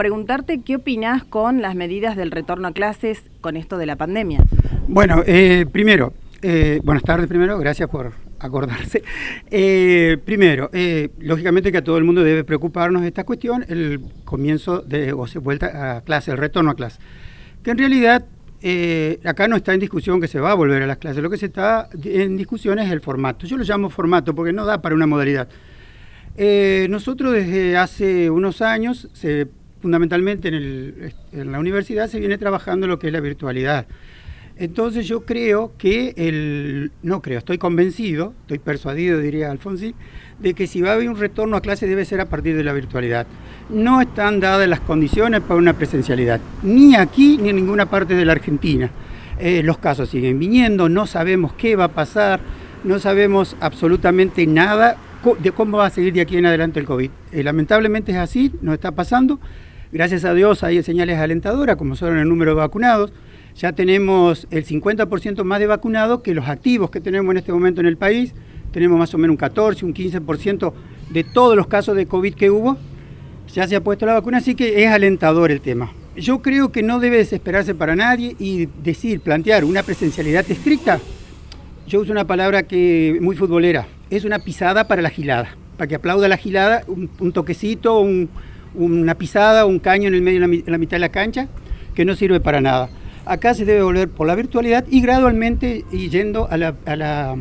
preguntarte qué opinás con las medidas del retorno a clases con esto de la pandemia. Bueno, primero, buenas tardes primero, gracias por acordarse. Primero, lógicamente que a todo el mundo debe preocuparnos esta cuestión, el comienzo de vuelta a clase, el retorno a clase. Que en realidad acá no está en discusión que se va a volver a las clases, lo que se está en discusión es el formato. Yo lo llamo formato porque no da para una modalidad. Nosotros desde hace unos años, fundamentalmente en la universidad, se viene trabajando lo que es la virtualidad. Entonces yo creo que, estoy convencido, estoy persuadido, diría Alfonsín, de que si va a haber un retorno a clase debe ser a partir de la virtualidad. No están dadas las condiciones para una presencialidad, ni aquí ni en ninguna parte de la Argentina. Los casos siguen viniendo, no sabemos qué va a pasar, no sabemos absolutamente nada de cómo va a seguir de aquí en adelante el COVID. Lamentablemente es así, nos está pasando. Gracias a Dios hay señales alentadoras, como son el número de vacunados. Ya tenemos el 50% más de vacunados que los activos que tenemos en este momento en el país. Tenemos más o menos un 14, un 15% de todos los casos de COVID que hubo. Ya se ha puesto la vacuna, así que es alentador el tema. Yo creo que no debe desesperarse para nadie y plantear una presencialidad estricta. Yo uso una palabra que muy futbolera. Es una pisada para la gilada. Para que aplauda la gilada, un toquecito, una pisada, un caño en el medio, en la mitad de la cancha, que no sirve para nada. Acá se debe volver por la virtualidad y gradualmente yendo a la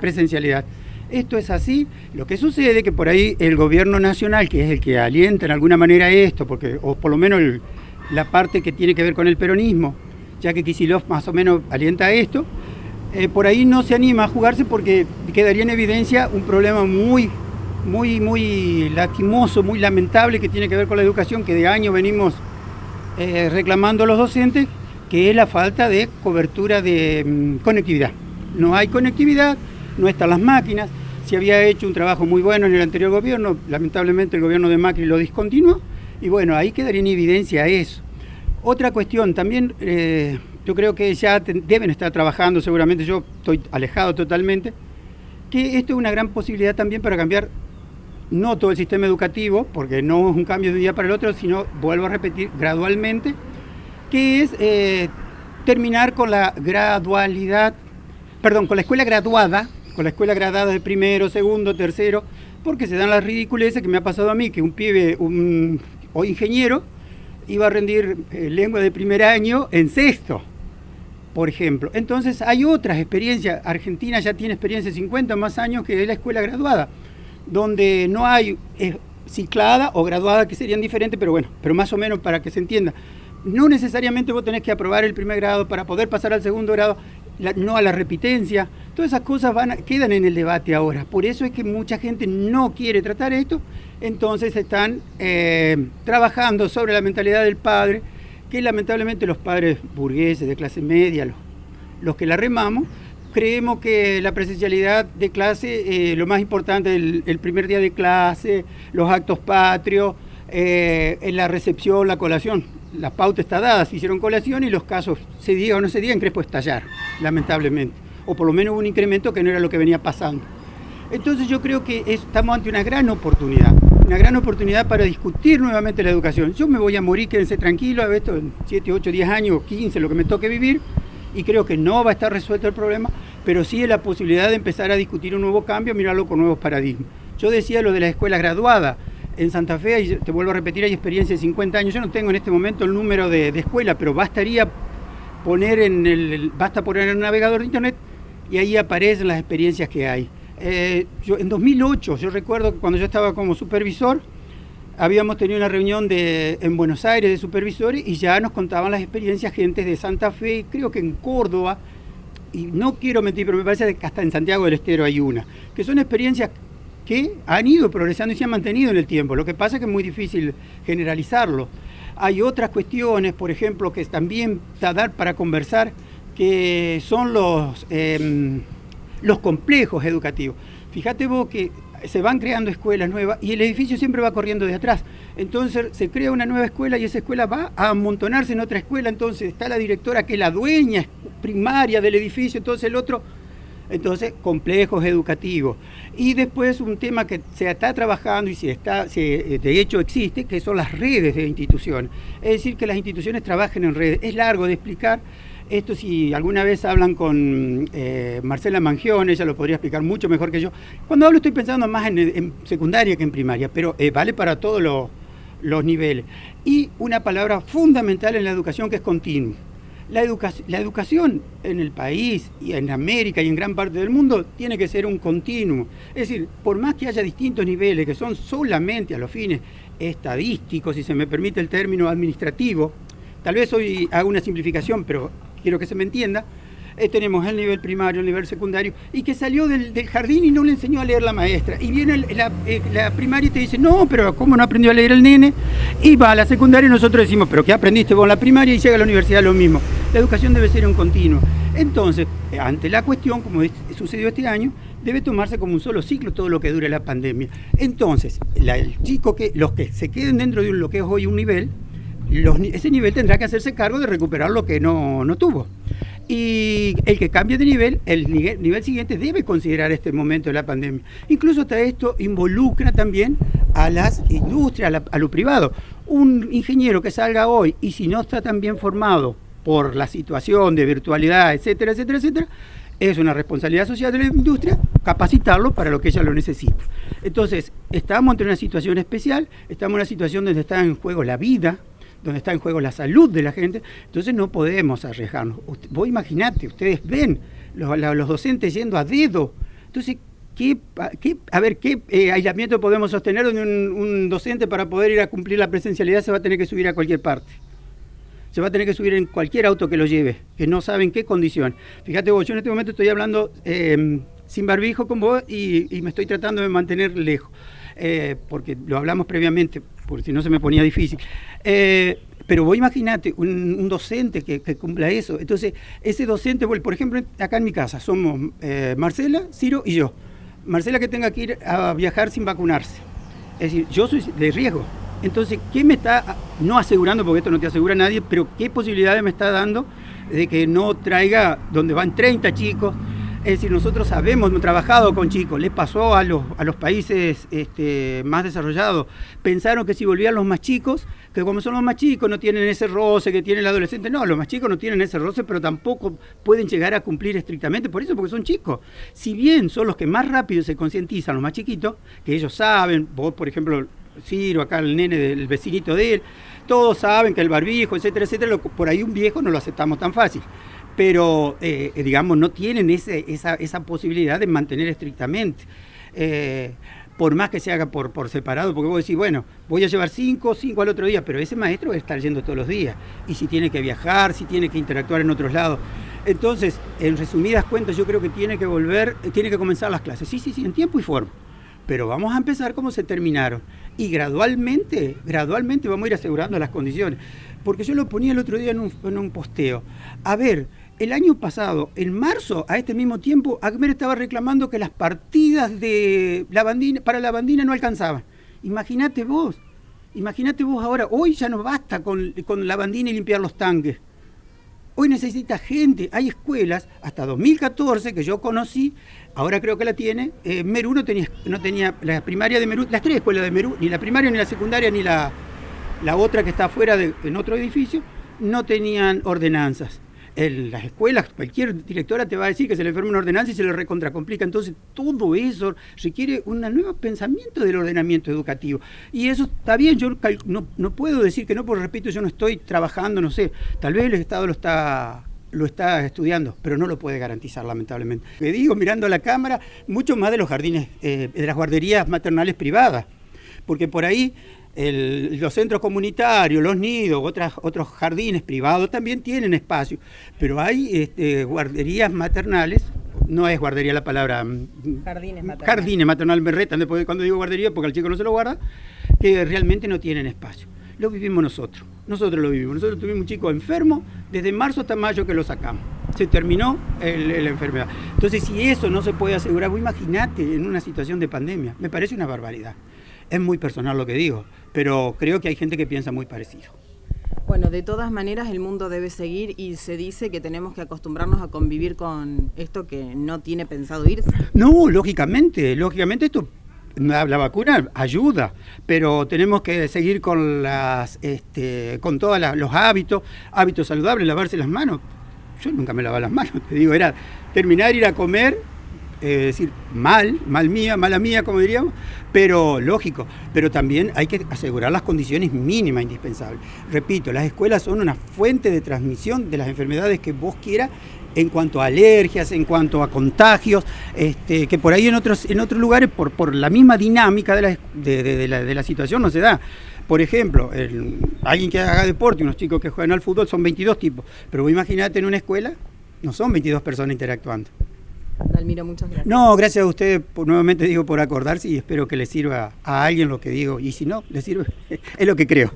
presencialidad. Esto es así. Lo que sucede es que por ahí el gobierno nacional, que es el que alienta en alguna manera esto, o por lo menos la parte que tiene que ver con el peronismo, ya que Kicillof más o menos alienta esto, por ahí no se anima a jugarse porque quedaría en evidencia un problema muy lastimoso, muy lamentable, que tiene que ver con la educación, que de años venimos reclamando a los docentes, que es la falta de cobertura de conectividad. No hay conectividad, no están las máquinas. Se había hecho un trabajo muy bueno en el anterior gobierno, lamentablemente el gobierno de Macri lo discontinuó, y bueno, ahí quedaría en evidencia eso. Otra cuestión, también yo creo que ya deben estar trabajando, seguramente, yo estoy alejado totalmente, que esto es una gran posibilidad también para cambiar no todo el sistema educativo, porque no es un cambio de un día para el otro, sino, vuelvo a repetir, gradualmente, que es terminar con la gradualidad, con la escuela graduada de primero, segundo, tercero, porque se dan las ridiculeces que me ha pasado a mí, que un pibe o ingeniero iba a rendir lengua de primer año en sexto, por ejemplo. Entonces hay otras experiencias. Argentina ya tiene experiencia de 50 más años que es la escuela graduada, donde no hay ciclada o graduada, que serían diferentes, pero más o menos para que se entienda. No necesariamente vos tenés que aprobar el primer grado para poder pasar al segundo grado, no a la repitencia. Todas esas cosas quedan en el debate ahora. Por eso es que mucha gente no quiere tratar esto, entonces están trabajando sobre la mentalidad del padre, que lamentablemente los padres burgueses de clase media, los que la remamos, creemos que la presencialidad de clase, lo más importante es el primer día de clase, los actos patrios, en la recepción, la colación. La pauta está dada, se hicieron colación y los casos, se diga o no se diga, en Crespo estallar, lamentablemente. O por lo menos hubo un incremento que no era lo que venía pasando. Entonces yo creo que estamos ante una gran oportunidad para discutir nuevamente la educación. Yo me voy a morir, quédense tranquilos, a ver, esto en 7, 8, 10 años, 15, lo que me toque vivir, y creo que no va a estar resuelto el problema, pero sí es la posibilidad de empezar a discutir un nuevo cambio, mirarlo con nuevos paradigmas. Yo decía lo de la escuela graduada. En Santa Fe, y te vuelvo a repetir, hay experiencia de 50 años. Yo no tengo en este momento el número de escuela, pero basta poner en el navegador de internet y ahí aparecen las experiencias que hay. En 2008, yo recuerdo que cuando yo estaba como supervisor, habíamos tenido una reunión en Buenos Aires de supervisores y ya nos contaban las experiencias gentes de Santa Fe, creo que en Córdoba, y no quiero mentir, pero me parece que hasta en Santiago del Estero hay una, que son experiencias que han ido progresando y se han mantenido en el tiempo. Lo que pasa es que es muy difícil generalizarlo. Hay otras cuestiones, por ejemplo, que también dar para conversar, que son los complejos educativos. Fíjate vos que se van creando escuelas nuevas y el edificio siempre va corriendo de atrás. Entonces se crea una nueva escuela y esa escuela va a amontonarse en otra escuela. Entonces está la directora que es la dueña primaria del edificio, entonces el otro Entonces, complejos educativos. Y después un tema que se está trabajando y de hecho existe, que son las redes de instituciones. Es decir, que las instituciones trabajen en redes. Es largo de explicar. Esto si alguna vez hablan con Marcela Mangione, ella lo podría explicar mucho mejor que yo. Cuando hablo estoy pensando más en secundaria que en primaria, pero vale para todos los niveles. Y una palabra fundamental en la educación que es continuo. La educación en el país y en América y en gran parte del mundo tiene que ser un continuo. Es decir, por más que haya distintos niveles que son solamente a los fines estadísticos, si se me permite el término administrativo, tal vez hoy hago una simplificación, pero quiero que se me entienda, tenemos el nivel primario, el nivel secundario, y que salió del jardín y no le enseñó a leer la maestra. Y viene la primaria y te dice, no, pero ¿cómo no aprendió a leer el nene? Y va a la secundaria y nosotros decimos, pero ¿qué aprendiste vos en la primaria? Y llega a la universidad lo mismo. La educación debe ser un continuo. Entonces, ante la cuestión, como sucedió este año, debe tomarse como un solo ciclo todo lo que dure la pandemia. Entonces, los que se queden dentro de lo que es hoy un nivel, ese nivel tendrá que hacerse cargo de recuperar lo que no tuvo. Y el que cambie de nivel, el nivel siguiente debe considerar este momento de la pandemia. Incluso hasta esto involucra también a las industrias, a lo privado. Un ingeniero que salga hoy y si no está tan bien formado por la situación de virtualidad, etcétera, etcétera, etcétera, es una responsabilidad social de la industria capacitarlo para lo que ella lo necesita. Entonces, estamos ante una situación especial, estamos en una situación donde está en juego la vida, donde está en juego la salud de la gente, entonces no podemos arriesgarnos. Vos imaginate, ustedes ven los docentes yendo a dedo, entonces, ¿qué aislamiento podemos sostener donde un docente para poder ir a cumplir la presencialidad se va a tener que subir a cualquier parte? Se va a tener que subir en cualquier auto que lo lleve, que no sabe en qué condición. Fíjate vos, yo en este momento estoy hablando sin barbijo con vos y me estoy tratando de mantener lejos, porque lo hablamos previamente, porque si no se me ponía difícil. Pero vos imaginate un docente que cumpla eso. Entonces, ese docente, por ejemplo, acá en mi casa somos Marcela, Ciro y yo. Marcela que tenga que ir a viajar sin vacunarse. Es decir, yo soy de riesgo. Entonces, ¿qué me está no asegurando, porque esto no te asegura nadie, pero qué posibilidades me está dando de que no traiga donde van 30 chicos? Es decir, nosotros sabemos, hemos trabajado con chicos, les pasó a los países más desarrollados. Pensaron que si volvían los más chicos, que como son los más chicos no tienen ese roce que tiene el adolescente. No, los más chicos no tienen ese roce, pero tampoco pueden llegar a cumplir estrictamente por eso, porque son chicos. Si bien son los que más rápido se concientizan, los más chiquitos, que ellos saben, vos por ejemplo, Ciro, acá el nene del vecinito de él, todos saben que el barbijo, etcétera, etcétera, por ahí un viejo no lo aceptamos tan fácil. Pero, digamos, no tienen esa posibilidad de mantener estrictamente, por más que se haga por separado, porque vos decís, bueno, voy a llevar 5 al otro día, pero ese maestro va a estar yendo todos los días, y si tiene que viajar, si tiene que interactuar en otros lados. Entonces, en resumidas cuentas, yo creo que tiene que comenzar las clases, sí, en tiempo y forma, pero vamos a empezar como se terminaron, y gradualmente vamos a ir asegurando las condiciones, porque yo lo ponía el otro día en un posteo. A ver, el año pasado, en marzo, a este mismo tiempo, ACMER estaba reclamando que las partidas para la bandina no alcanzaban. Imagínate vos ahora, hoy ya no basta con la bandina y limpiar los tanques. Hoy necesita gente, hay escuelas, hasta 2014 que yo conocí, ahora creo que la tiene, Merú no tenía la primaria de Merú, las 3 escuelas de Merú, ni la primaria, ni la secundaria, ni la otra que está afuera en otro edificio, no tenían ordenanzas. En las escuelas, cualquier directora te va a decir que se le enferma una ordenanza y se le recontracomplica. Entonces, todo eso requiere un nuevo pensamiento del ordenamiento educativo. Y eso está bien, yo no puedo decir que no, porque repito, yo no estoy trabajando, no sé, tal vez el Estado lo está estudiando, pero no lo puede garantizar, lamentablemente. Te digo, mirando a la cámara, mucho más de los jardines, de las guarderías maternales privadas, porque por ahí los centros comunitarios, los nidos, otros jardines privados también tienen espacio, pero hay guarderías maternales, no es guardería la palabra, jardines maternales me retan después cuando digo guardería porque al chico no se lo guarda, que realmente no tienen espacio. Lo vivimos nosotros lo vivimos, nosotros tuvimos un chico enfermo desde marzo hasta mayo que lo sacamos, se terminó la enfermedad. Entonces, si eso no se puede asegurar, vos imaginate en una situación de pandemia, me parece una barbaridad. Es muy personal lo que digo, pero creo que hay gente que piensa muy parecido. Bueno. Bueno, de todas maneras el mundo debe seguir y se dice que tenemos que acostumbrarnos a convivir con esto que no tiene pensado irse. No, lógicamente esto, la vacuna ayuda, pero tenemos que seguir con con todos los hábitos saludables, lavarse las manos. Yo nunca me lavaba las manos, te digo, era terminar, ir a comer, decir, mala mía, como diríamos, pero lógico, pero también hay que asegurar las condiciones mínimas indispensables. Repito, las escuelas son una fuente de transmisión de las enfermedades que vos quieras, en cuanto a alergias, en cuanto a contagios, que por ahí en otros lugares, por la misma dinámica de la situación no se da. Por ejemplo, alguien que haga deporte, unos chicos que juegan al fútbol, son 22 tipos, pero vos imaginate en una escuela, no son 22 personas interactuando. Dalmiro, muchas gracias. No, gracias a ustedes, nuevamente digo, por acordarse, y espero que les sirva a alguien lo que digo, y si no, les sirve, es lo que creo.